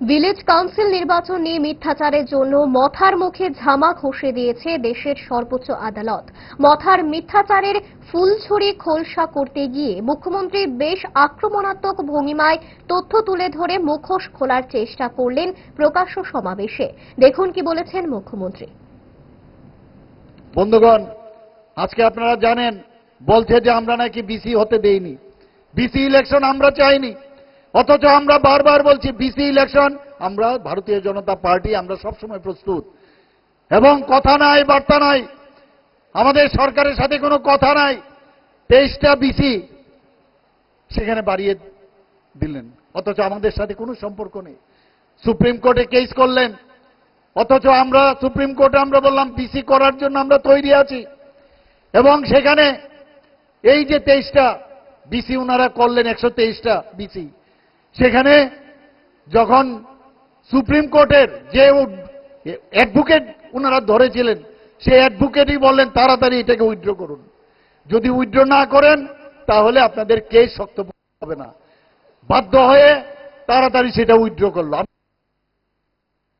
Village council নির্বাচন নিয়ে মিথ্যাচারের জন্য মথার মুখে ঝামা ঘষে দিয়েছে দেশের সর্বোচ্চ আদালত। মথার মিথ্যাচারের ফুলছড়ি খোলসা করতে গিয়ে মুখ্যমন্ত্রী বেশ আক্রমণাত্মক ভঙ্গিমায় তথ্য তুলে ধরে মুখোশ খোলার চেষ্টা করলেন প্রকাশ্য সমাবেশে। দেখুন কি বলেছেন মুখ্যমন্ত্রী। বন্ধুগণ, আজকে আপনারা জানেন বলছে যে আমরা নাকি বিসি হতে দেইনি, বিসি ইলেকশন আমরা চাইনি। অথচ আমরা বারবার বলছি বিসি ইলেকশন আমরা ভারতীয় জনতা পার্টি আমরা সবসময় প্রস্তুত, এবং কথা নাই বার্তা নাই, আমাদের সরকারের সাথে কোনো কথা নাই। 23টা বিসি সেখানে বাড়িয়ে দিলেন, অথচ আমাদের সাথে কোনো সম্পর্ক নেই। সুপ্রিম কোর্টে কেস করলেন, অথচ আমরা সুপ্রিম কোর্টে আমরা বললাম বিসি করার জন্য আমরা তৈরি আছি। এবং সেখানে এই যে 23টা বিসি ওনারা করলেন, 123টা বিসি, সেখানে যখন সুপ্রিম কোর্টের যে অ্যাডভোকেট ওনারা ধরেছিলেন, সেই অ্যাডভোকেটই বললেন তাড়াতাড়ি এটাকে উইথড্র করুন, যদি উইথড্র না করেন তাহলে আপনাদের কেস শক্ত হবে না। বাধ্য হয়ে তাড়াতাড়ি সেটা উইথড্র করলো।